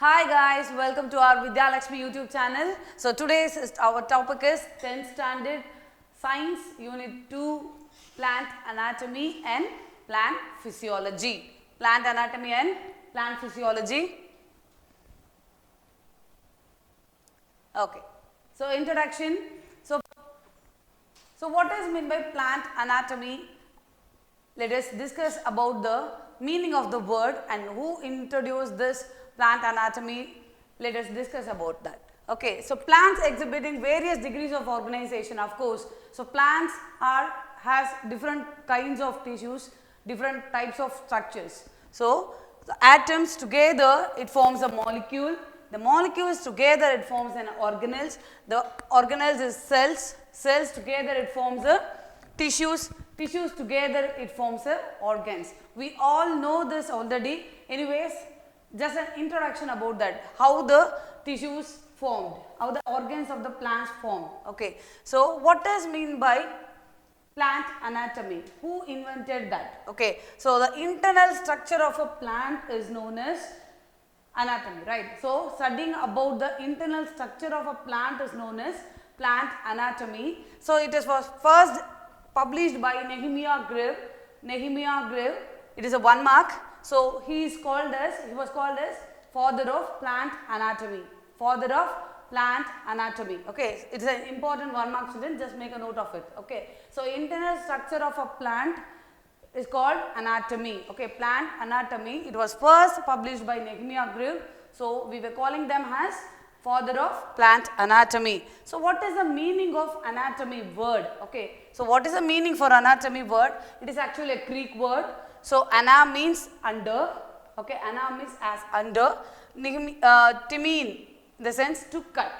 Hi guys, welcome to our Vidhyalakshmi YouTube channel. So today's our topic is 10th standard science unit 2 plant anatomy and plant physiology. Plant anatomy and plant physiology. Okay. So introduction. So what is meant by plant anatomy? Let us discuss about the meaning of the word and who introduced this plant anatomy. Let us discuss about that. Okay, so plants exhibiting various degrees of organization, of course. So plants has different kinds of tissues, different types of structures. So the atoms together it forms a molecule. The molecules together it forms an organelles. The organelles is cells. Cells together it forms a tissues. Tissues together it forms a organs. We all know this already. Anyways, just an introduction about that, how the tissues formed, how the organs of the plants formed. Okay. So what does mean by plant anatomy? Who invented that? Okay. So the internal structure of a plant is known as anatomy, right? So studying about the internal structure of a plant is known as plant anatomy. So it was first published by Nehemiah Grieve. Nehemiah Grieve, it is a 1 mark. So he was called as father of plant anatomy. Father of plant anatomy. Okay, it is an important 1 mark, student, just make a note of it. Okay, so internal structure of a plant is called anatomy. Okay, plant anatomy. It was first published by Nehemiah Grieve. So we were calling them as father of plant anatomy. So what is the meaning of anatomy word? Okay, so what is the meaning for anatomy word? It is actually a Greek word. So ana means under. Okay, ana means as under. Timin, in the sense to cut.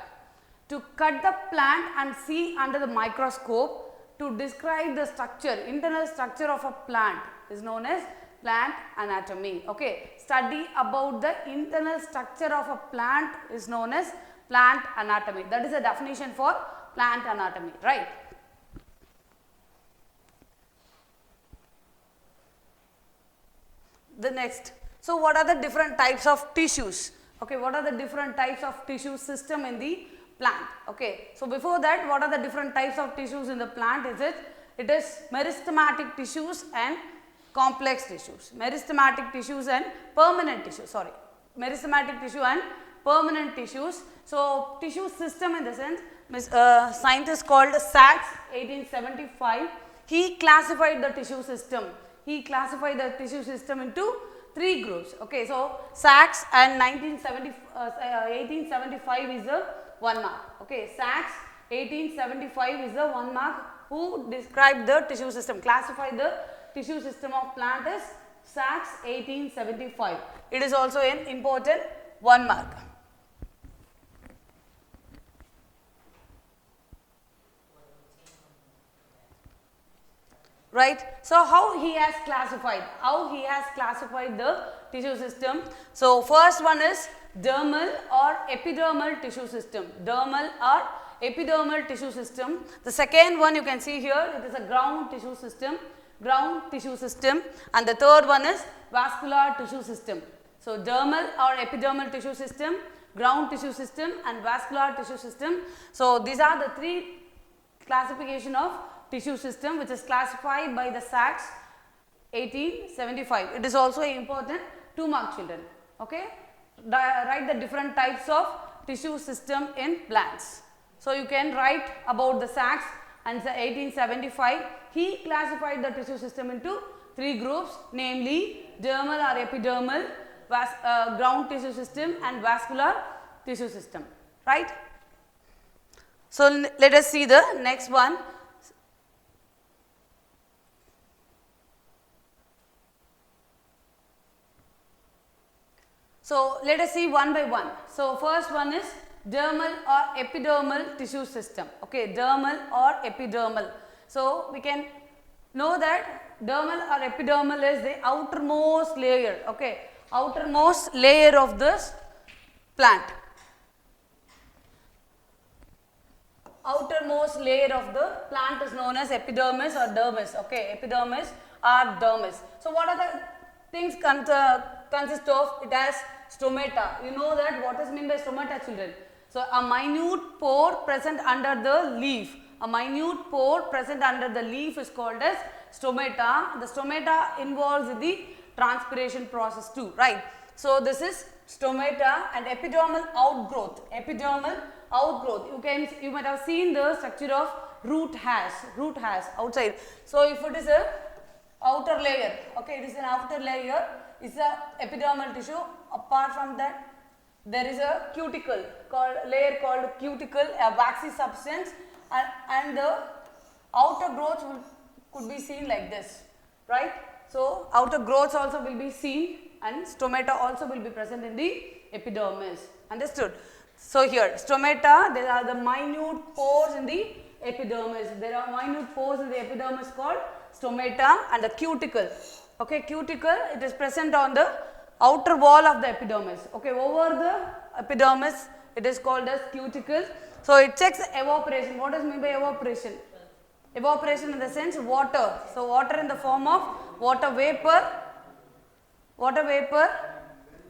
To cut the plant and see under the microscope to describe the structure, internal structure of a plant is known as plant anatomy. Okay, study about the internal structure of a plant is known as plant anatomy. That is the definition for plant anatomy, right? The next. So what are the different types of tissues? Okay, what are the different types of tissue system in the plant? Okay, so before that, what are the different types of tissues in the plant? It is meristematic tissues and complex tissues. Meristematic tissues and permanent tissues. Sorry, meristematic tissue and permanent tissues. So tissue system in the sense, scientist called Sachs 1875. He classified the tissue system. He classified the tissue system into 3 groups. Okay, so Sachs and 1875 is the 1 mark. Okay, Sachs 1875 is the 1 mark who described the tissue system, classified the tissue system of plant is Sachs 1875. It is also an important 1 mark. Right. So how he has classified the tissue system. So first one is dermal or epidermal tissue system. Dermal or epidermal tissue system. The second one you can see here, it is a ground tissue system. Ground tissue system, and the third one is vascular tissue system. So dermal or epidermal tissue system, ground tissue system and vascular tissue system. So these are the 3 classification of tissue system which is classified by the Sachs 1875. It is also important 2 mark, children. Okay, write the different types of tissue system in plants. So you can write about the Sachs and the 1875. He classified the tissue system into 3 groups, namely dermal or epidermal, ground tissue system and vascular tissue system, right? So let us see the next one. So let us see one by one. So first one is dermal or epidermal tissue system. Okay, dermal or epidermal. So we can know that dermal or epidermal is the outermost layer. Okay, outermost layer of this plant. Outermost layer of the plant is known as epidermis or dermis. Okay, epidermis or dermis. So what are the things consist of? It has stomata. You know that what is meant by stomata, children? So a minute pore present under the leaf. A minute pore present under the leaf is called as stomata. The stomata involves the transpiration process too, right? So this is stomata and epidermal outgrowth. Epidermal outgrowth. You might have seen the structure of root hairs outside. So if it is a outer layer, okay, it is an outer layer, it's a epidermal tissue. Apart from that, there is a cuticle layer called cuticle, a waxy substance, and the outer growth could be seen like this, right? So outer growths also will be seen, and stomata also will be present in the epidermis. Understood? So here stomata, there are the minute pores in the epidermis. There are minute pores in the epidermis called stomata, and the cuticle. Okay, cuticle, it is present on the outer wall of the epidermis. Okay, over the epidermis it is called as cuticle. So it checks evaporation. What does mean by evaporation? Evaporation in the sense water. So water in the form of water vapor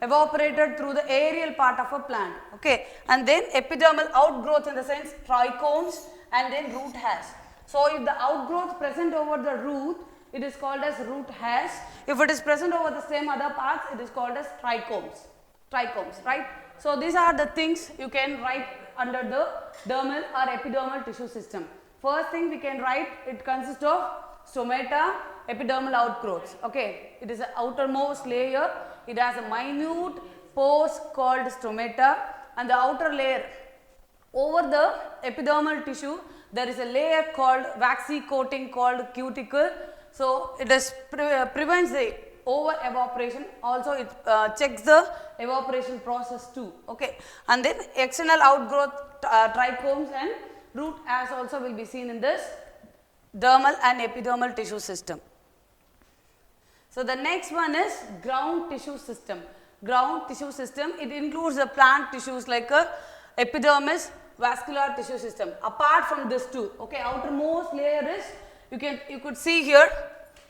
evaporated through the aerial part of a plant. Okay, and then epidermal outgrowth in the sense trichomes and then root hairs. So if the outgrowth present over the root, it is called as root hairs. If it is present over the stem other parts, it is called as trichomes, right? So these are the things you can write under the dermal or epidermal tissue system. First thing we can write, it consists of stomata, epidermal outgrowths. Okay, it is the outermost layer. It has a minute pores called stomata, and the outer layer over the epidermal tissue there is a layer called waxy coating called cuticle. So it is prevents the over evaporation. Also it checks the evaporation process too. Okay, and then external outgrowth trichomes and root hairs also will be seen in this dermal and epidermal tissue system. So the next one is ground tissue system. Ground tissue system, it includes the plant tissues like epidermis, vascular tissue system. Apart from this two, okay, outermost layer is you could see here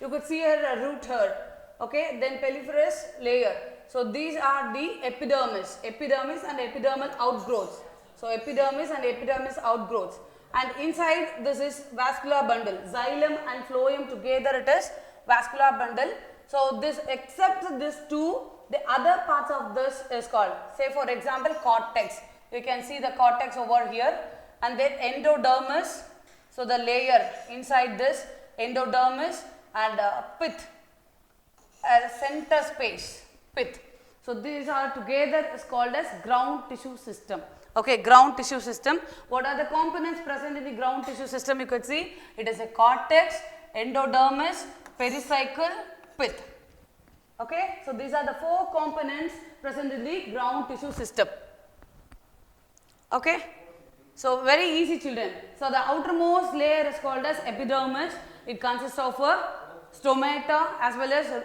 a root hair, okay, then pelliferous layer. So these are the epidermis and epidermal outgrowths. So epidermis and epidermis outgrowths, and inside this is vascular bundle, xylem and phloem together it is vascular bundle. So this, except this two, the other parts of this is called, say for example, cortex. You can see the cortex over here, and then endodermis. So the layer inside this endodermis and pith, center space, pith. So these are together is called as ground tissue system. Okay, ground tissue system. What are the components present in the ground tissue system? You could see it is a cortex, endodermis, pericycle, pith. Okay, so these are the four components present in the ground tissue system. Okay, so very easy, children. So the outermost layer is called as epidermis. It consists of a stomata as well as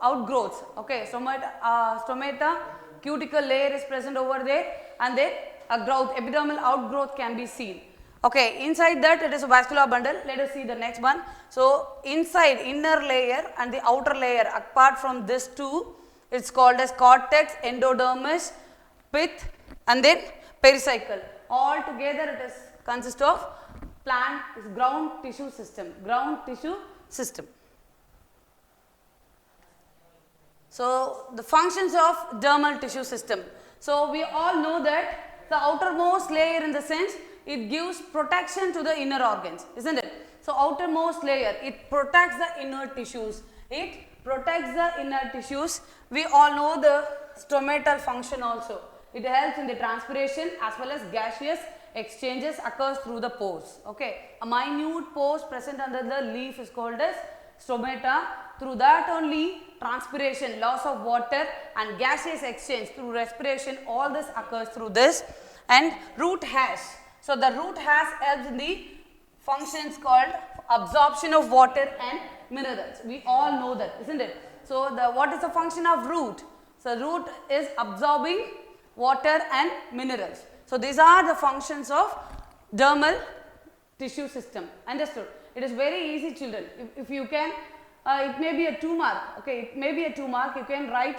outgrowths. Okay, stomata, cuticle layer is present over there, and then a growth, epidermal outgrowth can be seen. Okay, inside that it is a vascular bundle. Let us see the next one. So inside, inner layer and the outer layer, apart from this two, it's called as cortex, endodermis, pith, and then pericycle. All together it is consists of plant is ground tissue system. Ground tissue system. So the functions of dermal tissue system. So we all know that the outermost layer, in the sense it gives protection to the inner organs, isn't it? So outermost layer, it protects the inner tissues. It protects the inner tissues. We all know the stomatal function also. It helps in the transpiration as well as gaseous exchanges occurs through the pores. Okay, a minute pores present under the leaf is called as stomata. Through that only transpiration, loss of water and gaseous exchange through respiration, all this occurs through this. And root hairs. So the root hairs helps in the functions called absorption of water and minerals. We all know that, isn't it? So what is the function of root? So root is absorbing water and minerals. So these are the functions of dermal tissue system. Understood? It is very easy, children. If you can, it may be a 2 mark. Okay, it may be a 2 mark. You can write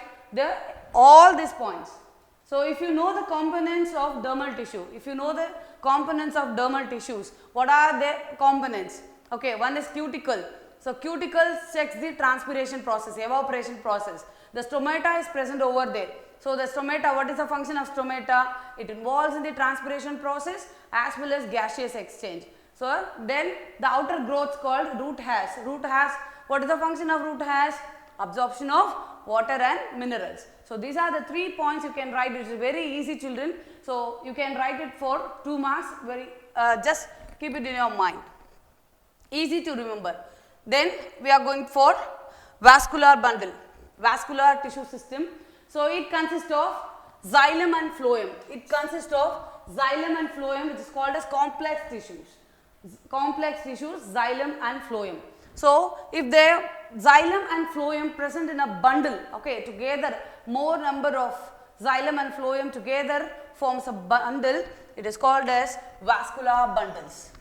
all these points. So, if you know the components of dermal tissue, if you know the components of dermal tissues, what are their components? Okay, one is cuticle. So, cuticle checks the transpiration process, evaporation process. The stomata is present over there. So, the stomata, what is the function of stomata? It involves in the transpiration process as well as gaseous exchange. So, then the outer growth called root hairs. Root hairs, what is the function of root hairs? Absorption of water and minerals. So, these are the 3 points you can write, which is very easy, children. So, you can write it for 2 marks, just keep it in your mind, easy to remember. Then we are going for vascular bundle, vascular tissue system. So, it consists of xylem and phloem. It consists of xylem and phloem, which is called as complex tissues. Complex tissues, xylem and phloem. So, if the xylem and phloem present in a bundle, okay, together more number of xylem and phloem together forms a bundle, it is called as vascular bundles.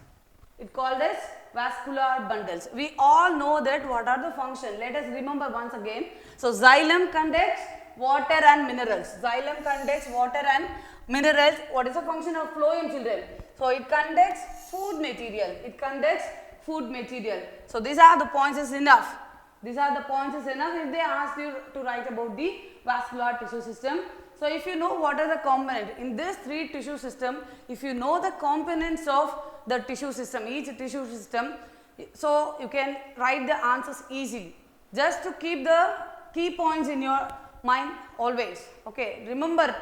It called as vascular bundles. We all know that what are the functions. Let us remember once again. So, xylem conducts water and minerals. Xylem conducts water and minerals. What is the function of phloem, children? So, it conducts food material. It conducts food material. So, these are the points is enough. These are the points is enough if they ask you to write about the vascular tissue system. So, if you know what are the components in this 3 tissue system, if you know the components of the tissue system, each tissue system, so you can write the answers easily. Just to keep the key points in your mind always. Okay, remember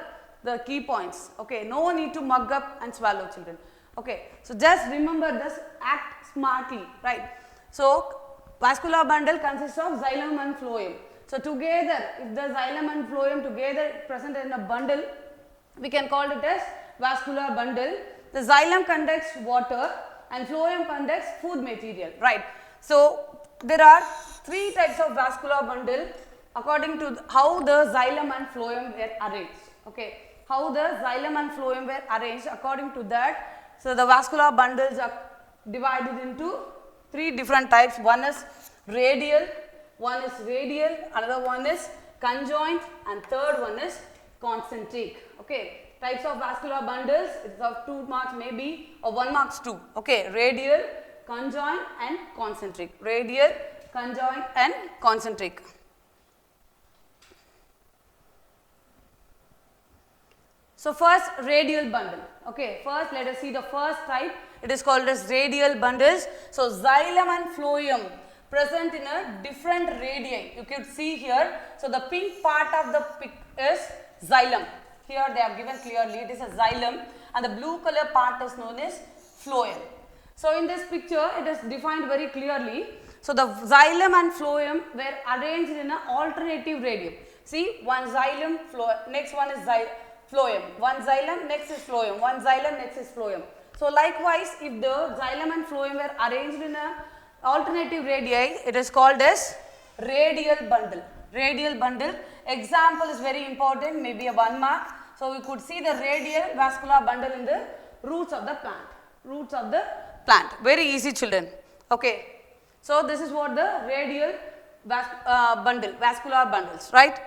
the key points. Okay, no need to mug up and swallow, children. Okay, so just remember this, act smartly, right? So, vascular bundle consists of xylem and phloem. So, together, if the xylem and phloem together present in a bundle, we can call it as vascular bundle. The xylem conducts water and phloem conducts food material, right? So, there are 3 types of vascular bundle according to how the xylem and phloem were arranged. Okay, how the xylem and phloem were arranged, according to that. So, the vascular bundles are divided into 3 different types. One is radial, another one is conjoint, and third one is concentric. Okay, types of vascular bundles, it is of 2 marks maybe or 1 marks too. Okay, radial, conjoint and concentric. Radial, conjoint and concentric. So, first radial bundle. Okay, first let us see the first type. It is called as radial bundles. So, xylem and phloem present in a different radii. You could see here. So, the pink part of the pic is xylem. Here they have given clearly it is a xylem, and the blue color part is known as phloem. So, in this picture it is defined very clearly. So, the xylem and phloem were arranged in an alternative radium. See, one xylem, next one is phloem, one xylem, next is phloem, one xylem, next is phloem. So, likewise, if the xylem and phloem were arranged in a alternative radii, it is called as radial bundle. Radial bundle. Example is very important, maybe a 1 mark. So, we could see the radial vascular bundle in the roots of the plant. Roots of the plant. Very easy, children. Okay. So, this is what the radial bundle, vascular bundles, right?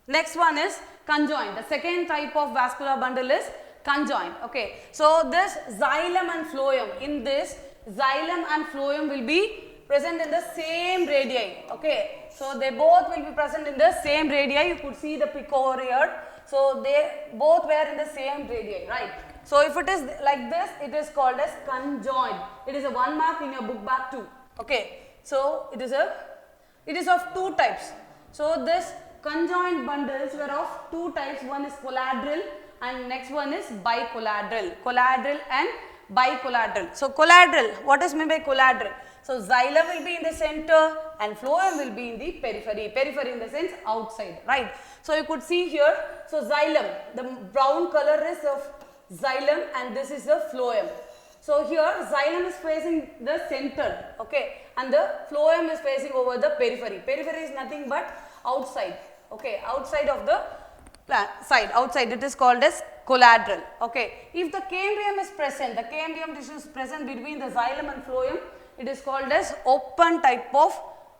Next one is conjoint. The second type of vascular bundle is conjoint. Okay. So, this xylem and phloem, in this xylem and phloem will be present in the same radii. Okay. So, they both will be present in the same radii. You could see the pic over here. So, they both were in the same radii, right. So, if it is like this, it is called as conjoint. It is a 1 mark in your book bag too. Okay. So, it is of 2 types. So, this conjoint bundles were of 2 types. One is collateral and next one is bicollateral. Collateral and bicollateral. So, collateral, what is meant by collateral? So, xylem will be in the center and phloem will be in the periphery. Periphery in the sense outside, right. So, you could see here. So, xylem, the brown color is of xylem and this is the phloem. So, here xylem is facing the center, okay, and the phloem is facing over the periphery. Periphery is nothing but outside, okay, outside of the side, outside, it is called as collateral, okay. If the cambium is present, the cambium tissue is present between the xylem and phloem, it is called as open type of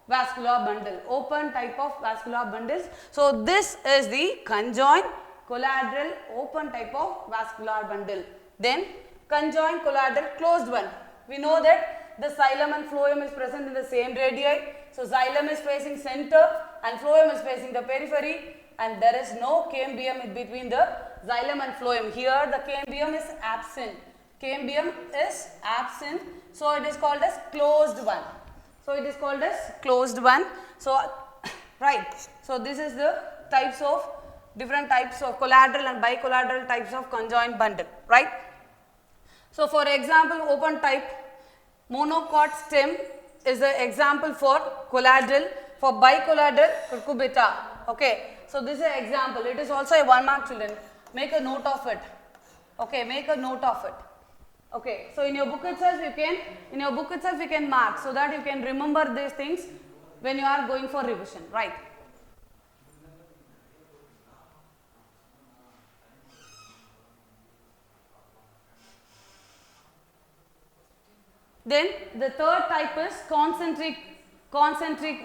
vascular bundle, open type of vascular bundles. So, this is the conjoined collateral open type of vascular bundle. Then conjoined collateral closed one. We know that the xylem and phloem is present in the same radii. So, xylem is facing center and phloem is facing the periphery, and there is no cambium in between the xylem and phloem. Here the cambium is absent. Cambium is absent. So, it is called as closed one. So, it is called as closed one. So, right. So, this is the types of different types of collateral and bicollateral types of conjoined bundle, right. So, for example, open type monocot stem is the example for collateral, for bicollateral cucurbita. Okay. So, this is an example. It is also a 1 mark, children. Make a note of it. Okay, make a note of it. Okay. So, in your book itself you can mark, so that you can remember these things when you are going for revision, right. Then the third type is concentric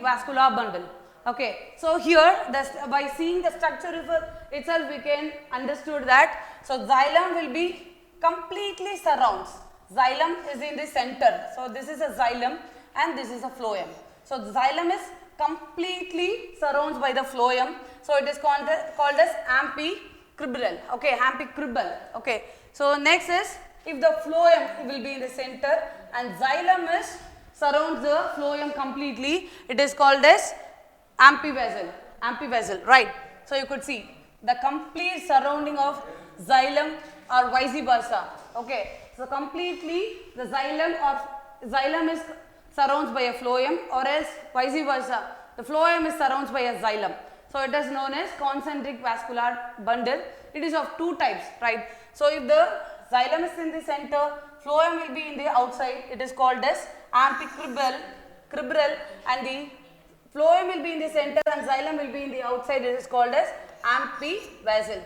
vascular bundle. Okay. So, here by seeing the structure itself we can understood that. So, xylem will be completely surrounds. Xylem is in the center. So, this is a xylem and this is a phloem. So, the xylem is completely surrounds by the phloem. So, it is called as ampicribral. Okay, ampicribal. Okay. So, next is if the phloem will be in the center and xylem is surrounds the phloem completely, it is called as ampivessel, right. So, you could see the complete surrounding of xylem or vice versa. Okay. So, completely the xylem is surrounds by a phloem, or else vice versa, the phloem is surrounds by a xylem. So, it is known as concentric vascular bundle. It is of two types, right. So, if the xylem is in the center, phloem will be in the outside, it is called as ampicribral, and the phloem will be in the center and xylem will be in the outside, it is called as ampivessel,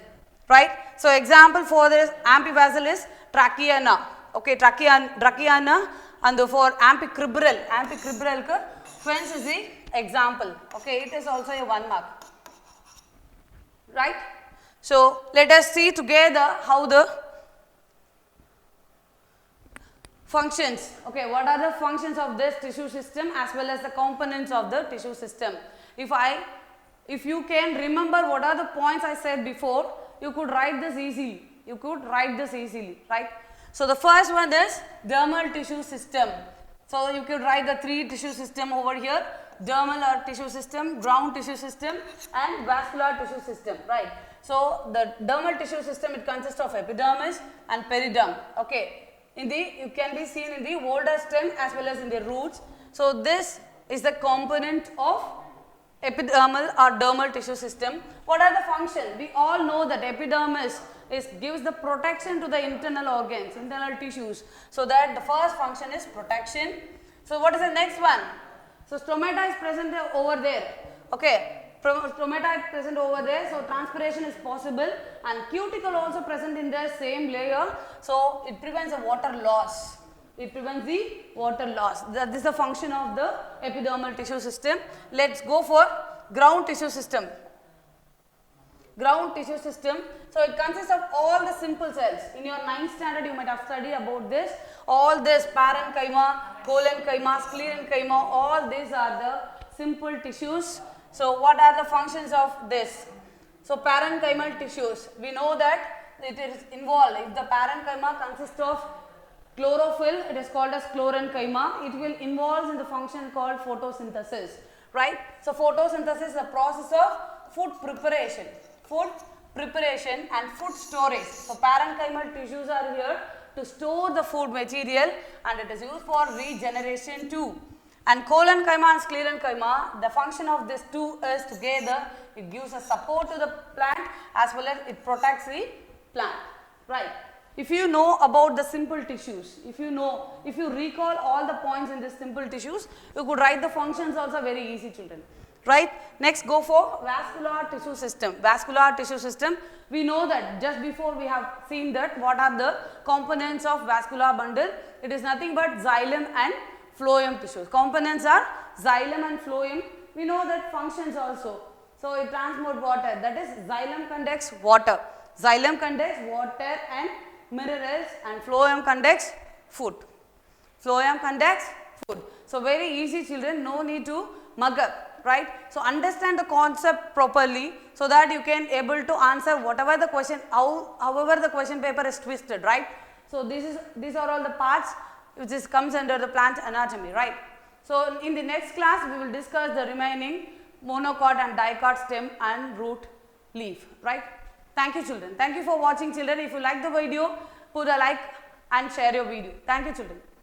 right. So, example for this ampivessel is trachea, okay, trachea, and for ampicribral fence is the example, okay, it is also a 1 mark, right. So, let us see together how the functions, okay, what are the functions of this tissue system as well as the components of the tissue system. If you can remember what are the points I said before, you could write this easily, right. So, the first one is dermal tissue system. So, you could write the 3 tissue system over here, dermal or tissue system, ground tissue system and vascular tissue system, right. So, the dermal tissue system, it consists of epidermis and periderm, okay. You can be seen in the older stem as well as in the roots. So, this is the component of epidermal or dermal tissue system. What are the functions? We all know that epidermis gives the protection to the internal organs, internal tissues. So, that the first function is protection. So, what is the next one? So, stomata is present over there, okay. Stomata is present over there, so transpiration is possible, and cuticle also present in the same layer. So, it prevents the water loss. That is the function of the epidermal tissue system. Let us go for ground tissue system. So, it consists of all the simple cells. In your 9th standard, you might have studied about this. All this parenchyma, collenchyma, sclerenchyma, all these are the simple tissues. So, what are the functions of this? So, parenchymal tissues, we know that it is involved. If the parenchyma consists of chlorophyll, it is called as chlorenchyma. It will involve in the function called photosynthesis, right. So, photosynthesis is a process of food preparation and food storage. So, parenchymal tissues are here to store the food material, and it is used for regeneration too. And collenchyma and sclerenchyma, the function of these two is together, it gives a support to the plant as well as it protects the plant, right. If you know about the simple tissues, if you recall all the points in the simple tissues, you could write the functions also very easy, children, right. Next, go for vascular tissue system. We know that just before we have seen that what are the components of vascular bundle. It is nothing but xylem and phloem tissues. Components are xylem and phloem. We know that functions also. So, it transports water, that is xylem conducts water. Xylem conducts water and minerals, and phloem conducts food. Phloem conducts food. So, very easy children, no need to mug up, right. So, understand the concept properly so that you can able to answer whatever the question, however the question paper is twisted, right. So, these are all the parts which comes under the plant anatomy, right. So, in the next class we will discuss the remaining monocot and dicot stem and root leaf, right. Thank you children. Thank you for watching children. If you like the video, put a like and share your video. Thank you children.